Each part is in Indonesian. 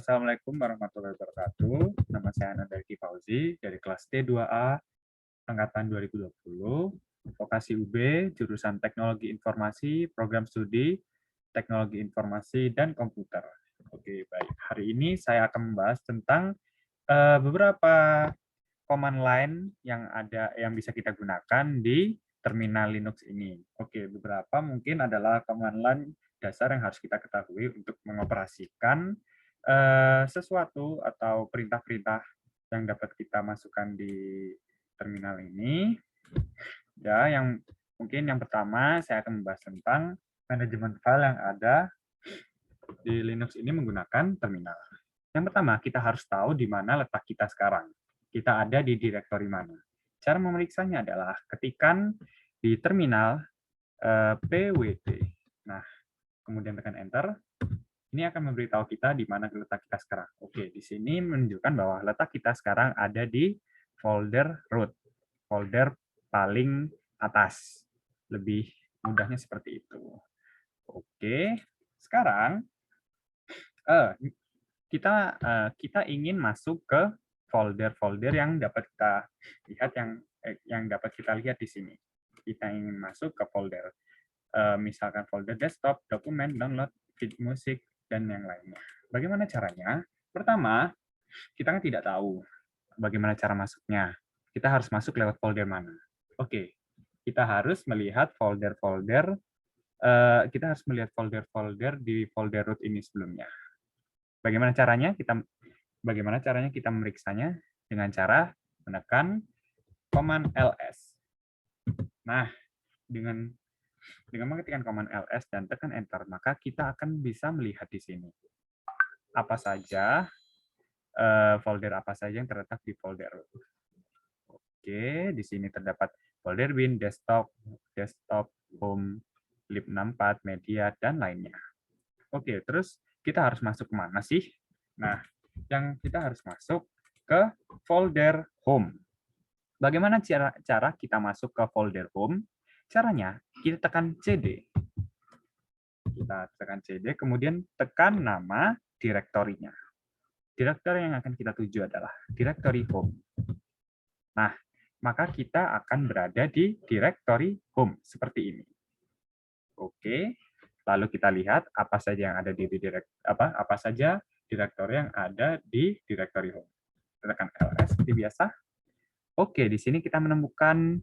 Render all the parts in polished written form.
Assalamualaikum warahmatullahi wabarakatuh. Nama saya Anandar Fauzi dari kelas T2A angkatan 2020, vokasi UB, jurusan Teknologi Informasi, Program Studi Teknologi Informasi dan Komputer. Oke, baik. Hari ini saya akan membahas tentang beberapa command line yang bisa kita gunakan di terminal Linux ini. Oke, beberapa mungkin adalah command line dasar yang harus kita ketahui untuk mengoperasikan sesuatu atau perintah-perintah yang dapat kita masukkan di terminal ini. Ya, mungkin yang pertama saya akan membahas tentang manajemen file yang ada di Linux ini menggunakan terminal. Yang pertama, kita harus tahu di mana letak kita sekarang. Kita ada di direktori mana. Cara memeriksanya adalah ketikkan di terminal pwd. Nah, kemudian tekan enter. Ini akan memberitahu kita di mana letak kita sekarang. Oke, di sini menunjukkan bahwa letak kita sekarang ada di folder root, folder paling atas. Lebih mudahnya seperti itu. Oke, sekarang kita ingin masuk ke folder-folder yang dapat kita lihat yang dapat kita lihat di sini. Kita ingin masuk ke folder, misalkan folder desktop, dokumen, download, feed musik, dan yang lainnya. Bagaimana caranya? Pertama, kita kan tidak tahu bagaimana cara masuknya. Kita harus masuk lewat folder mana. Oke, kita harus melihat folder-folder di folder root ini sebelumnya. Bagaimana caranya kita memeriksanya? Dengan cara menekan command ls. Nah, dengan mengetikkan command ls dan tekan enter, maka kita akan bisa melihat di sini apa saja folder apa saja yang terletak di folder root. Oke, di sini terdapat folder bin, desktop, home, lib64, media, dan lainnya. Oke, terus kita harus masuk ke mana sih? Nah, kita harus masuk ke folder home. Bagaimana cara kita masuk ke folder home? Caranya, kita tekan CD. Kita tekan CD, kemudian tekan nama direktorinya. Direktori yang akan kita tuju adalah direktori home. Nah, maka kita akan berada di direktori home, seperti ini. Oke, lalu kita lihat apa saja yang ada di apa saja direktori yang ada di direktori home. Tekan ls seperti biasa. Oke, di sini kita menemukan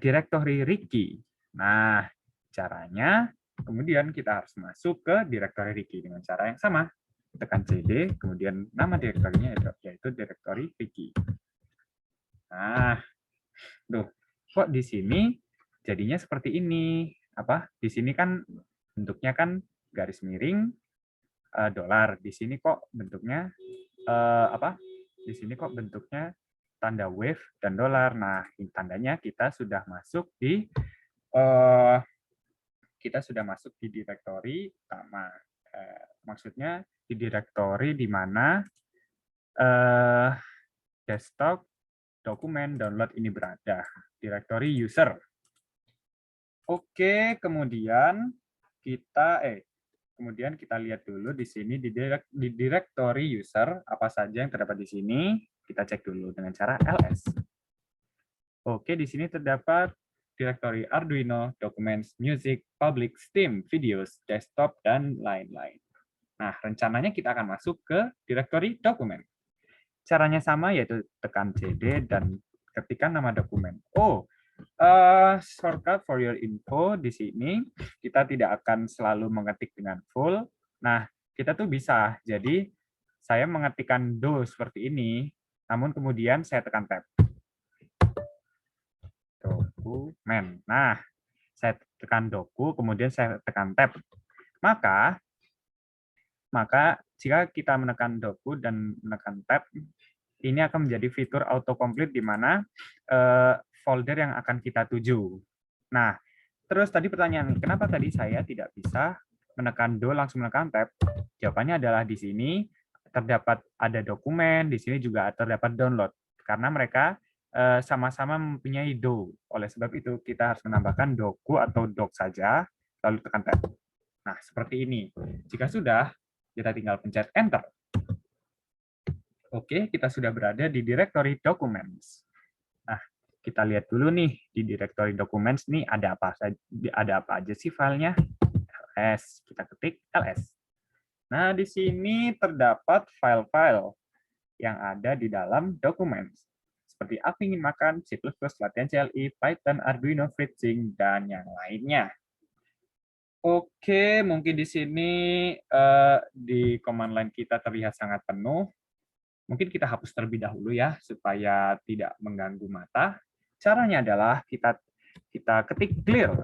direktori Ricky. Nah, caranya kemudian kita harus masuk ke direktori Ricky dengan cara yang sama. Tekan CD, kemudian nama direktorinya yaitu direktori Ricky. Nah, kok di sini jadinya seperti ini? Di sini kan bentuknya kan garis miring dolar. Di sini kok bentuknya Di sini kok bentuknya tanda wave dan dolar. Nah, tandanya kita sudah masuk di direktori utama. Maksudnya di direktori di mana desktop, dokumen, download ini berada. Direktori user. Oke, kemudian kita lihat dulu di sini di direktori user apa saja yang terdapat di sini. Kita cek dulu dengan cara ls. Oke, di sini terdapat direktori Arduino, Documents, Music, Public, Steam, Videos, Desktop, dan lain-lain. Nah, rencananya kita akan masuk ke direktori dokumen. Caranya sama, yaitu tekan CD dan ketikkan nama dokumen. Shortcut for your info, di sini kita tidak akan selalu mengetik dengan full. Nah, kita tuh bisa. Jadi, saya mengetikkan do seperti ini, namun kemudian saya tekan tab. Dokumen. Nah, saya tekan doku, kemudian saya tekan tab. Maka jika kita menekan doku dan menekan tab, ini akan menjadi fitur autocomplete di mana folder yang akan kita tuju. Nah, terus tadi pertanyaan, kenapa tadi saya tidak bisa menekan do langsung menekan tab? Jawabannya adalah di sini terdapat ada dokumen, di sini juga terdapat download. Karena mereka sama-sama mempunyai do. Oleh sebab itu, kita harus menambahkan doku atau doc saja, lalu tekan tab. Nah, seperti ini. Jika sudah, kita tinggal pencet enter. Oke, kita sudah berada di directory documents. Nah, kita lihat dulu nih di directory documents nih ada apa aja sih filenya? ls. Kita ketik ls. Nah, di sini terdapat file-file yang ada di dalam documents. Seperti aku ingin makan, C++, latihan CLI, Python, Arduino, FreeSync, dan yang lainnya. Oke, mungkin di sini di command line kita terlihat sangat penuh. Mungkin kita hapus terlebih dahulu ya, supaya tidak mengganggu mata. Caranya adalah kita ketik clear.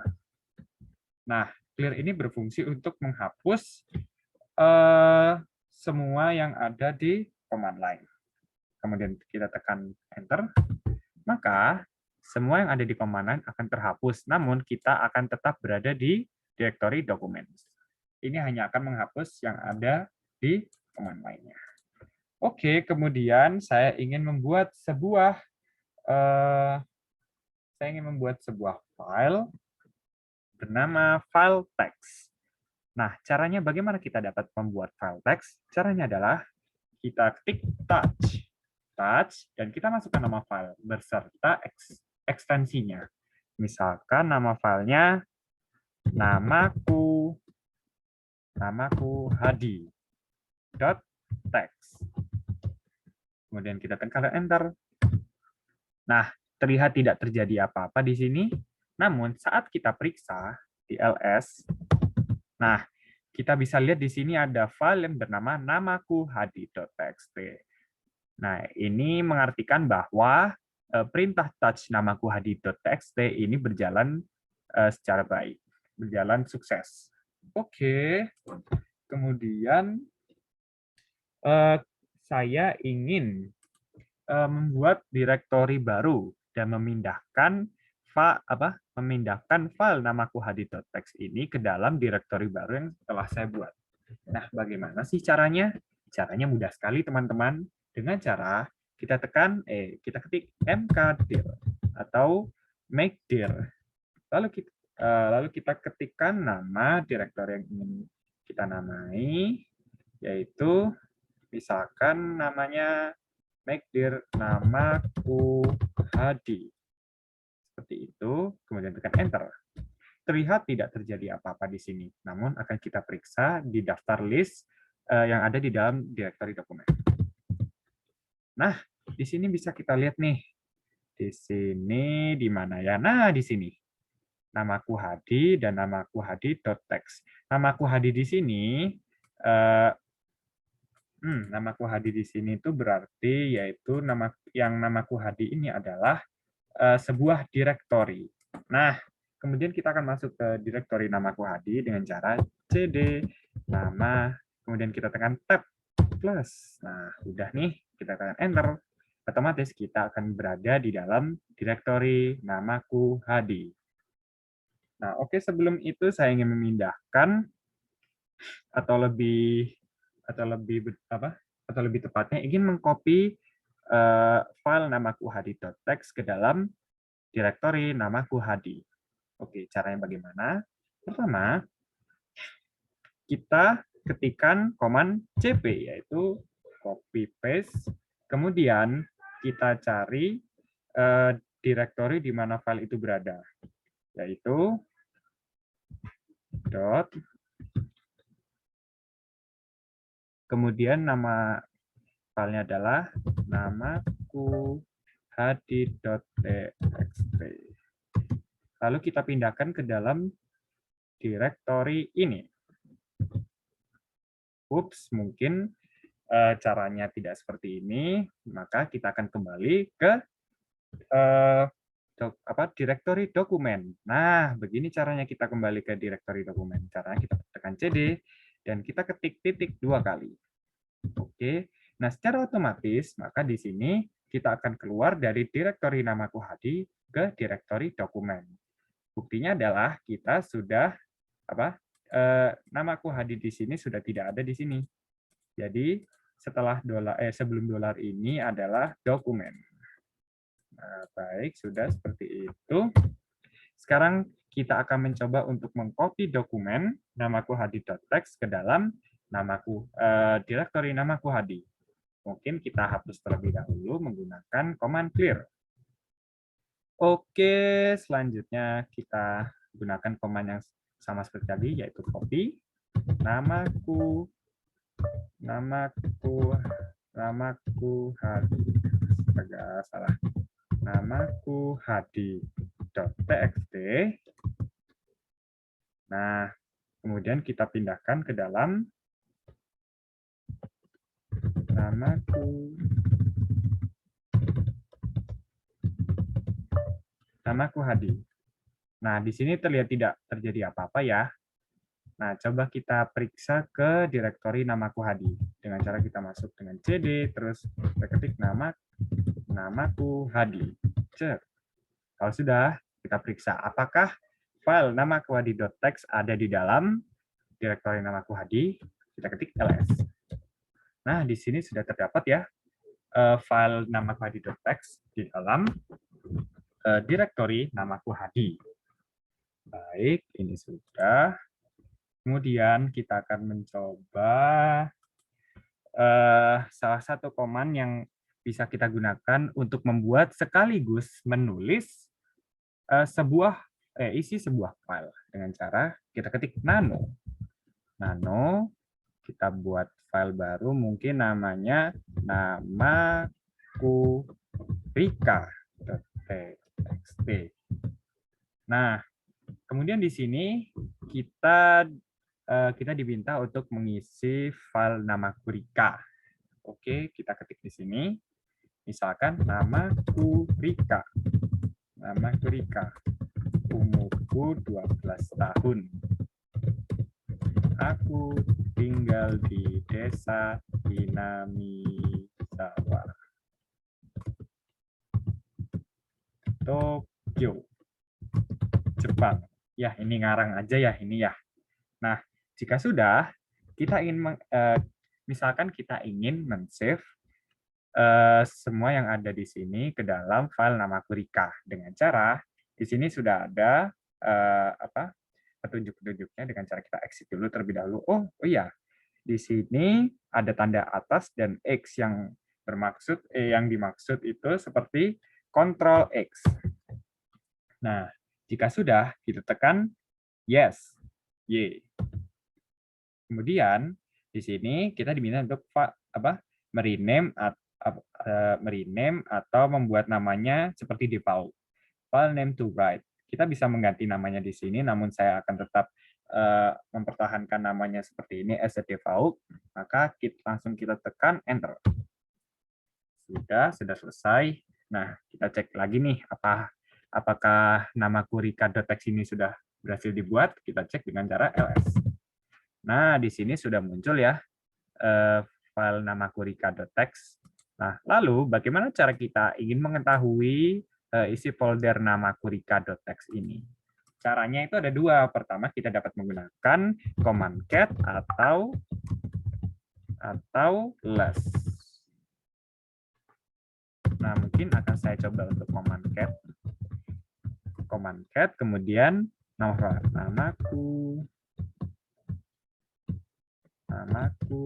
Nah, clear ini berfungsi untuk menghapus semua yang ada di command line. Kemudian kita tekan enter, maka semua yang ada di command line akan terhapus, namun kita akan tetap berada di directory documents. Ini hanya akan menghapus yang ada di command line-nya. Oke, kemudian saya ingin membuat sebuah file bernama file text. Nah, caranya bagaimana kita dapat membuat file text? Caranya adalah kita ketik touch, dan kita masukkan nama file beserta ekstensinya. Misalkan nama filenya namaku hadi.text. Kemudian kita tekan enter. Nah, terlihat tidak terjadi apa-apa di sini. Namun saat kita periksa di ls, nah kita bisa lihat di sini ada file yang bernama namaku hadi.txt. Nah, ini mengartikan bahwa perintah touch namaku hadi.txt ini berjalan secara baik, berjalan sukses. Oke, kemudian saya ingin membuat direktori baru dan memindahkan file namaku hadi.txt ini ke dalam direktori baru yang telah saya buat. Nah, bagaimana sih caranya? Caranya mudah sekali, teman-teman. Dengan cara kita ketik mkdir atau makedir. Lalu kita ketikkan nama direktori yang ingin kita namai, yaitu misalkan namanya makedir namaku hadi. Seperti itu, kemudian tekan enter. Terlihat tidak terjadi apa-apa di sini, namun akan kita periksa di daftar list yang ada di dalam direktori dokumen. Nah, di sini bisa kita lihat nih. Di sini di mana ya? Nah, di sini. Namaku Hadi dan namaku hadi.text. Namaku Hadi di sini namaku Hadi di sini itu berarti yaitu namaku Hadi ini adalah sebuah direktori. Nah, kemudian kita akan masuk ke direktori namaku Hadi dengan cara cd nama, kemudian kita tekan tab plus. Nah, udah nih, kita tekan enter. Otomatis kita akan berada di dalam direktori namaku Hadi. Nah, oke, sebelum itu saya ingin memindahkan atau lebih tepatnya ingin mengcopy file namaku hadi.txt ke dalam direktori namaku Hadi. Oke, caranya bagaimana? Pertama, kita ketikkan command cp, yaitu copy paste. Kemudian kita cari direktori di mana file itu berada, yaitu dot. Kemudian nama filenya adalah namaku hadi.txt. Lalu kita pindahkan ke dalam direktori ini. Ups, mungkin caranya tidak seperti ini, maka kita akan kembali ke direktori dokumen. Nah, begini caranya kita kembali ke direktori dokumen. Caranya kita tekan CD dan kita ketik titik 2 kali. Oke. Nah, secara otomatis maka di sini kita akan keluar dari direktori namaku Hadi ke direktori dokumen. Buktinya adalah kita sudah namaku Hadi di sini sudah tidak ada di sini. Jadi setelah sebelum dolar ini adalah dokumen. Nah, baik, sudah seperti itu. Sekarang kita akan mencoba untuk mengcopy dokumen namaku hadi.txt ke dalam direktori namaku Hadi. mungkin kita hapus terlebih dahulu menggunakan command clear. Oke, selanjutnya kita gunakan command yang sama seperti tadi, yaitu copy namaku Hadi. Agak salah. Namaku Hadi.txt. Nah, kemudian kita pindahkan ke dalam namaku Hadi. Nah, di sini terlihat tidak terjadi apa-apa ya. Nah, coba kita periksa ke direktori namaku Hadi. Dengan cara kita masuk dengan cd, terus kita ketik namaku Hadi. Cek. Kalau sudah, kita periksa apakah file namaku Hadi.txt ada di dalam direktori namaku Hadi. Kita ketik ls. Nah, di sini sudah terdapat ya file namaku Hadi.txt di dalam direktori namaku Hadi. Baik, ini sudah. Kemudian kita akan mencoba salah satu command yang bisa kita gunakan untuk membuat sekaligus menulis isi sebuah file dengan cara kita ketik nano. Nano, kita buat file baru, mungkin namanya namakurika.txt. Nah, kemudian di sini kita diminta untuk mengisi file namaku Rika. Oke, kita ketik di sini. Misalkan namaku Rika. Umurku 12 tahun. Aku tinggal di desa Hinamizawa, Tokyo, Jepang. Ya, ini ngarang aja ya ini ya. Nah, jika sudah, kita ingin misalkan kita ingin men-save semua yang ada di sini ke dalam file namaku Rika dengan cara di sini sudah ada petunjuk-petunjuknya dengan cara kita exit dulu terlebih dahulu. Oh iya, di sini ada tanda atas dan X yang bermaksud yang dimaksud itu seperti Ctrl X. Nah, jika sudah kita tekan yes, Y. Kemudian di sini kita diminta untuk merename atau membuat namanya seperti default. File name to write. Kita bisa mengganti namanya di sini, namun saya akan tetap mempertahankan namanya seperti ini as a default. Maka langsung kita tekan enter. Sudah selesai. Nah, kita cek lagi nih apakah nama kurika.txt ini sudah berhasil dibuat. Kita cek dengan cara ls. Nah, di sini sudah muncul ya file nama kurika.txt. Nah, lalu bagaimana cara kita ingin mengetahui isi folder nama kurika.txt ini? Caranya itu ada dua. Pertama, kita dapat menggunakan command cat atau less. Nah, mungkin akan saya coba untuk command cat, kemudian namaku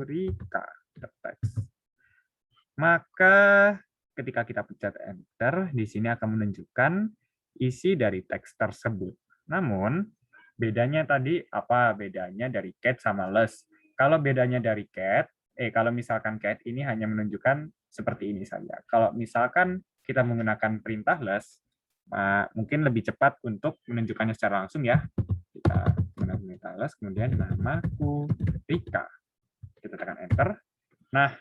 Rika.txt. Maka ketika kita pencet enter, di sini akan menunjukkan isi dari teks tersebut. Namun, bedanya tadi apa bedanya dari cat sama less? Kalau bedanya dari cat, kalau misalkan cat ini hanya menunjukkan seperti ini saja. Kalau misalkan kita menggunakan perintah less, mungkin lebih cepat untuk menunjukkannya secara langsung ya. Kita menggunakan perintah less, kemudian namaku Rika. Kita tekan enter. Nah,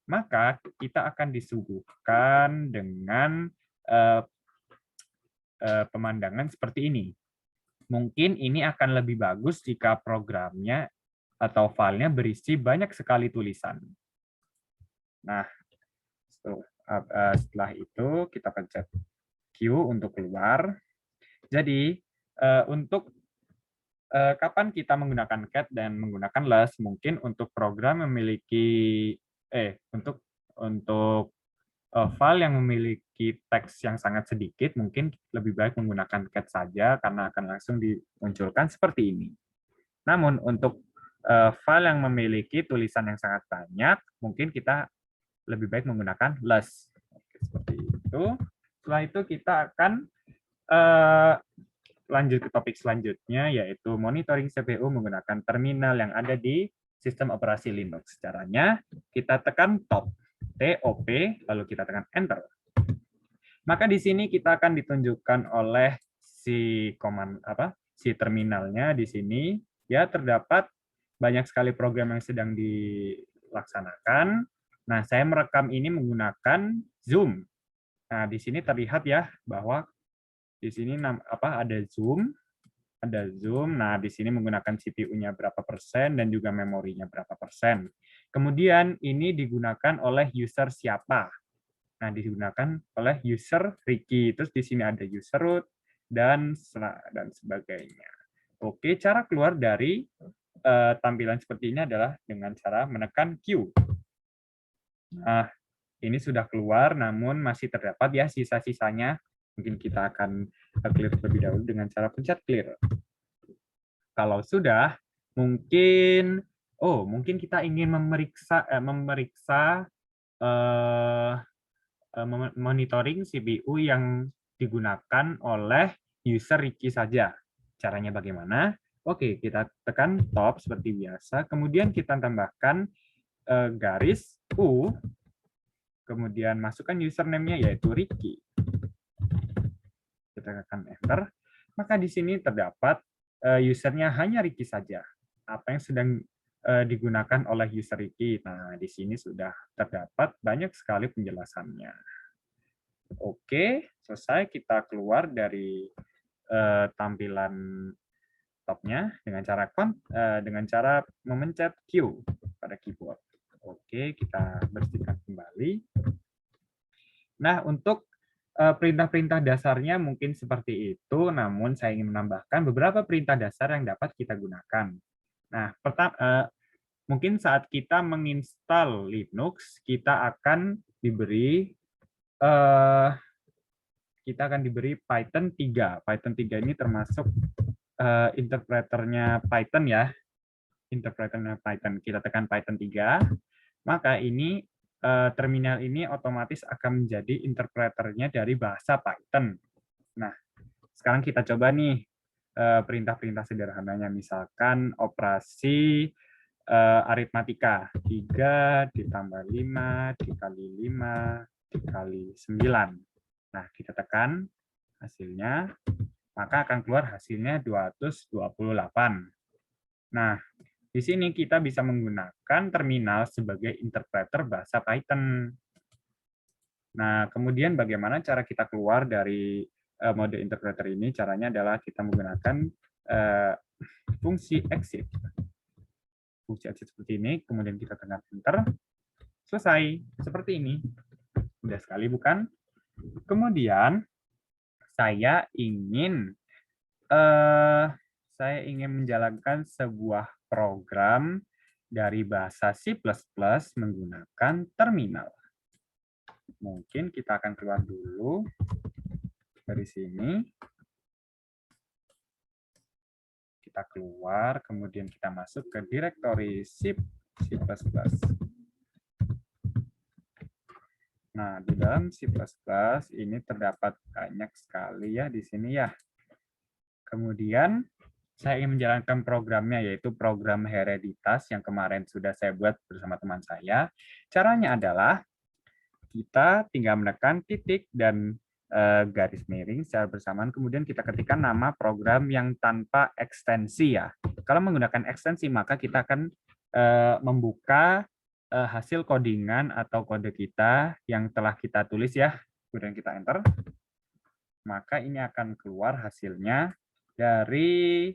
maka kita akan disuguhkan dengan pemandangan seperti ini. Mungkin ini akan lebih bagus jika programnya atau filenya berisi banyak sekali tulisan. Nah, setelah itu kita pencet Q untuk keluar. Jadi, untuk kapan kita menggunakan cat dan menggunakan less, mungkin untuk program memiliki untuk file yang memiliki teks yang sangat sedikit, mungkin lebih baik menggunakan cat saja karena akan langsung dimunculkan seperti ini. Namun untuk file yang memiliki tulisan yang sangat banyak, mungkin kita lebih baik menggunakan less. Oke, seperti itu. Setelah itu kita akan lanjut ke topik selanjutnya, yaitu monitoring CPU menggunakan terminal yang ada di sistem operasi Linux. Caranya, kita tekan top, TOP, lalu kita tekan Enter. Maka di sini kita akan ditunjukkan oleh si terminalnya di sini. Ya, terdapat banyak sekali program yang sedang dilaksanakan. Nah, saya merekam ini menggunakan Zoom. Nah, di sini terlihat ya bahwa di sini ada Zoom, Nah, di sini menggunakan CPU-nya berapa persen dan juga memorinya berapa persen. Kemudian ini digunakan oleh user siapa? Nah, digunakan oleh user Ricky. Terus di sini ada user root dan sebagainya. Oke, cara keluar dari tampilan seperti ini adalah dengan cara menekan Q. Nah, ini sudah keluar, namun masih terdapat ya sisa-sisanya. Mungkin kita akan clear terlebih dahulu dengan cara pencet clear. Kalau sudah, mungkin kita ingin memeriksa monitoring CPU yang digunakan oleh user Ricky saja. Caranya bagaimana? Oke, kita tekan top seperti biasa, kemudian kita tambahkan garis U, kemudian masukkan username-nya yaitu Ricky. Kita tekan enter, maka di sini terdapat usernya hanya Ricky saja. Apa yang sedang digunakan oleh user Ricky. Nah, di sini sudah terdapat banyak sekali penjelasannya. Oke, selesai. Kita keluar dari tampilan topnya dengan cara memencet Q pada keyboard. Oke, kita bersihkan kembali. Nah, untuk perintah-perintah dasarnya mungkin seperti itu, namun saya ingin menambahkan beberapa perintah dasar yang dapat kita gunakan. Nah, pertama, mungkin saat kita menginstal Linux, kita akan diberi Python 3. Python 3 ini termasuk interpreternya Python ya. Interpreternya Python. Kita tekan Python 3, maka ini terminal ini otomatis akan menjadi interpreternya dari bahasa Python. Nah, sekarang kita coba nih perintah-perintah sederhananya, misalkan operasi aritmatika 3 ditambah 5 dikali 5 dikali 9. Nah, kita tekan hasilnya, maka akan keluar hasilnya 228. Nah, di sini kita bisa menggunakan terminal sebagai interpreter bahasa Python. Nah, kemudian bagaimana cara kita keluar dari mode interpreter ini? Caranya adalah kita menggunakan fungsi exit. Fungsi exit seperti ini, kemudian kita tekan enter. Selesai, seperti ini. Mudah sekali, bukan? Kemudian, saya ingin menjalankan sebuah program dari bahasa C++ menggunakan terminal. Mungkin kita akan keluar dulu dari sini. Kita keluar, kemudian kita masuk ke direktori C++. Nah, di dalam C++ ini terdapat banyak sekali ya di sini ya. Kemudian saya ingin menjalankan programnya, yaitu program hereditas yang kemarin sudah saya buat bersama teman saya. Caranya adalah kita tinggal menekan titik dan garis miring secara bersamaan, kemudian kita ketikkan nama program yang tanpa ekstensi ya. Kalau menggunakan ekstensi, maka kita akan membuka hasil codingan atau kode kita yang telah kita tulis ya. Kemudian kita enter, maka ini akan keluar hasilnya dari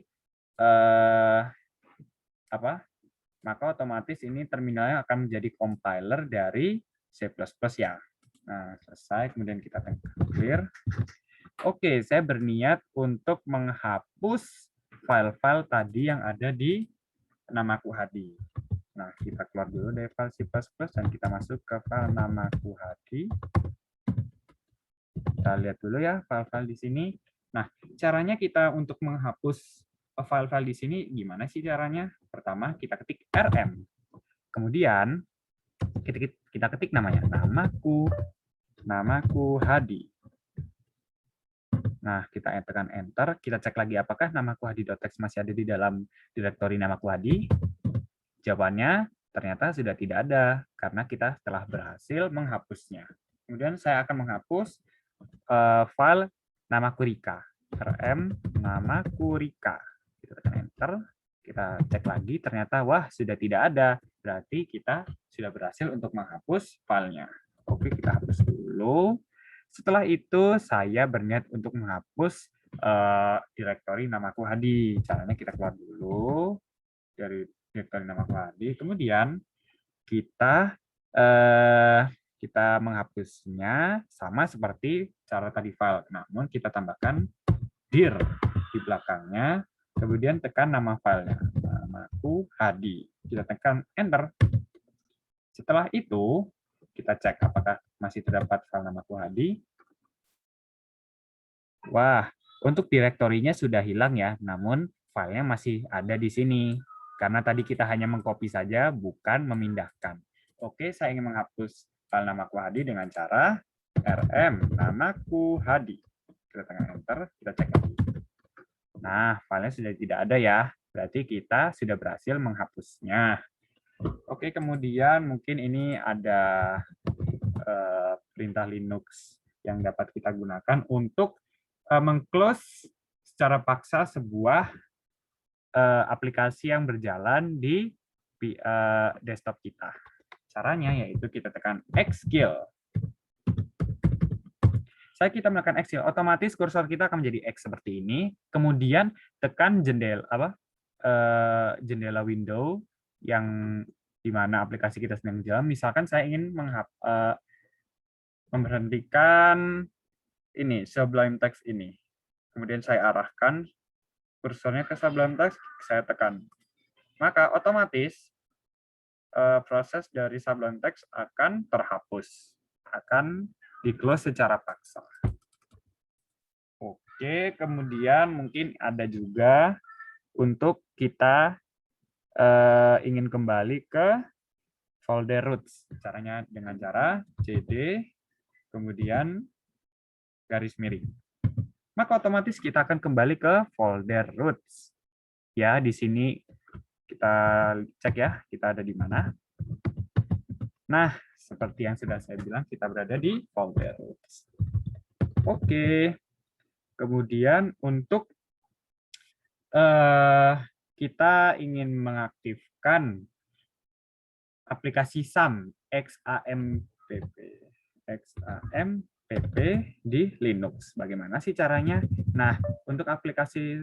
maka otomatis ini terminalnya akan menjadi compiler dari C++ ya. Nah, selesai, kemudian kita tekan clear. Oke, saya berniat untuk menghapus file-file tadi yang ada di namaku Hadi. Nah, kita keluar dulu dari file C++ dan kita masuk ke file namaku Hadi. Kita lihat dulu ya file-file di sini. Nah, caranya kita untuk menghapus file-file di sini gimana sih caranya? Pertama, kita ketik rm. Kemudian, Kita ketik namanya, namaku Hadi. Nah, kita tekan enter, kita cek lagi apakah namaku Hadi.txt masih ada di dalam direktori namaku Hadi. Jawabannya ternyata sudah tidak ada, karena kita telah berhasil menghapusnya. Kemudian saya akan menghapus file namaku Rika. rm namaku Rika. Kita tekan enter, kita cek lagi, ternyata wah sudah tidak ada. Berarti kita sudah berhasil untuk menghapus filenya. Oke, kita hapus dulu. Setelah itu saya berniat untuk menghapus direktori namaku Hadi. Caranya kita keluar dulu dari direktori namaku Hadi. Kemudian kita menghapusnya sama seperti cara tadi file. Namun kita tambahkan dir di belakangnya. Kemudian tekan nama filenya. Namaku Hadi. Kita tekan enter. Setelah itu kita cek apakah masih terdapat file namaku Hadi. Wah, untuk direktorinya sudah hilang ya, namun filenya masih ada di sini. Karena tadi kita hanya mengcopy saja, bukan memindahkan. Oke, saya ingin menghapus file namaku Hadi dengan cara rm namaku Hadi. Kita tekan enter, kita cek lagi. Nah, filenya sudah tidak ada ya, berarti kita sudah berhasil menghapusnya. Oke, kemudian mungkin ini ada perintah Linux yang dapat kita gunakan untuk meng-close secara paksa sebuah aplikasi yang berjalan di desktop kita. Caranya yaitu kita tekan Xkill. Saat kita menekan Xkill, otomatis kursor kita akan menjadi X seperti ini. Kemudian tekan jendela window yang di mana aplikasi kita sedang jalan. Misalkan saya ingin memberhentikan ini Sublime Text ini. Kemudian saya arahkan kursornya ke Sublime Text, saya tekan. Maka otomatis proses dari Sublime Text akan terhapus, akan di-close secara paksa. Oke, kemudian mungkin ada juga untuk kita ingin kembali ke folder roots. Caranya dengan cara cd, kemudian garis miring. Maka otomatis kita akan kembali ke folder roots. Ya, di sini kita cek ya, kita ada di mana. Nah, seperti yang sudah saya bilang, kita berada di folder roots. Oke. Kemudian untuk kita ingin mengaktifkan aplikasi SAM, XAMPP di Linux. Bagaimana sih caranya? Nah, untuk aplikasi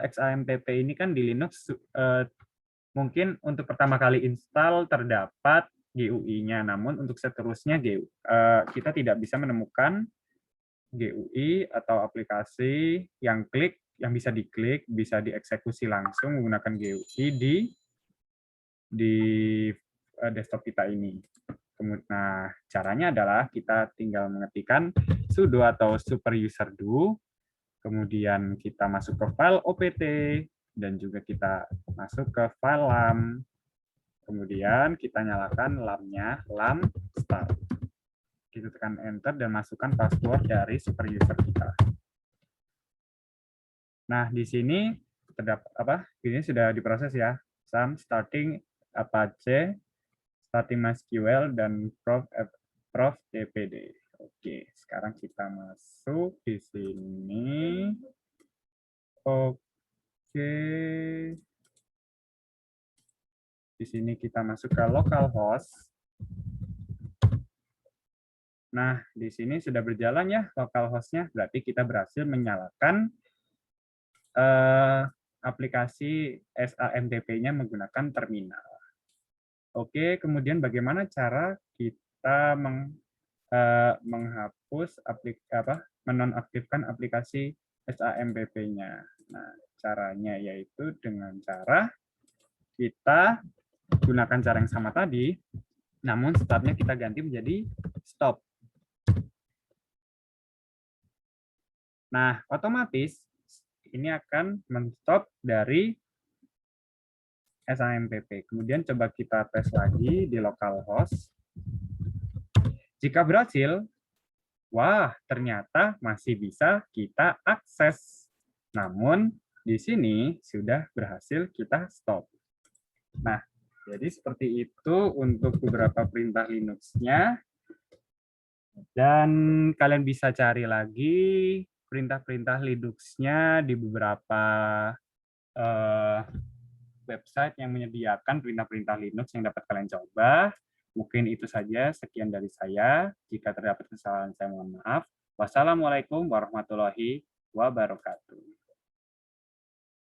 XAMPP ini kan di Linux mungkin untuk pertama kali install terdapat GUI-nya, namun untuk seterusnya kita tidak bisa menemukan GUI atau aplikasi yang bisa diklik, bisa dieksekusi langsung menggunakan GUI di desktop kita ini. Nah, caranya adalah kita tinggal mengetikkan sudo atau super user do, kemudian kita masuk ke file opt, dan juga kita masuk ke file lam. Kemudian kita nyalakan lamnya, lam start. Kita tekan enter dan masukkan password dari super user kita. Nah, di sini terdapat ini sudah diproses ya. SAM starting Apache, starting MySQL, dan prof dpd. Oke, sekarang kita masuk di sini. Oke. Di sini kita masuk ke localhost. Nah, di sini sudah berjalan ya localhost-nya, berarti kita berhasil menyalakan aplikasi SAMPP-nya menggunakan terminal. Oke, kemudian bagaimana cara kita menghapus menonaktifkan aplikasi SAMPP-nya. Nah, caranya yaitu dengan cara kita gunakan cara yang sama tadi, namun startnya kita ganti menjadi stop. Nah, otomatis ini akan men-stop dari SAMPP. Kemudian coba kita tes lagi di localhost. Jika berhasil, wah, ternyata masih bisa kita akses. Namun, di sini sudah berhasil kita stop. Nah, jadi seperti itu untuk beberapa perintah Linux-nya. Dan kalian bisa cari lagi perintah-perintah Linux-nya di beberapa website yang menyediakan perintah-perintah Linux yang dapat kalian coba. Mungkin itu saja, sekian dari saya. Jika terdapat kesalahan, saya mohon maaf. Wassalamualaikum warahmatullahi wabarakatuh.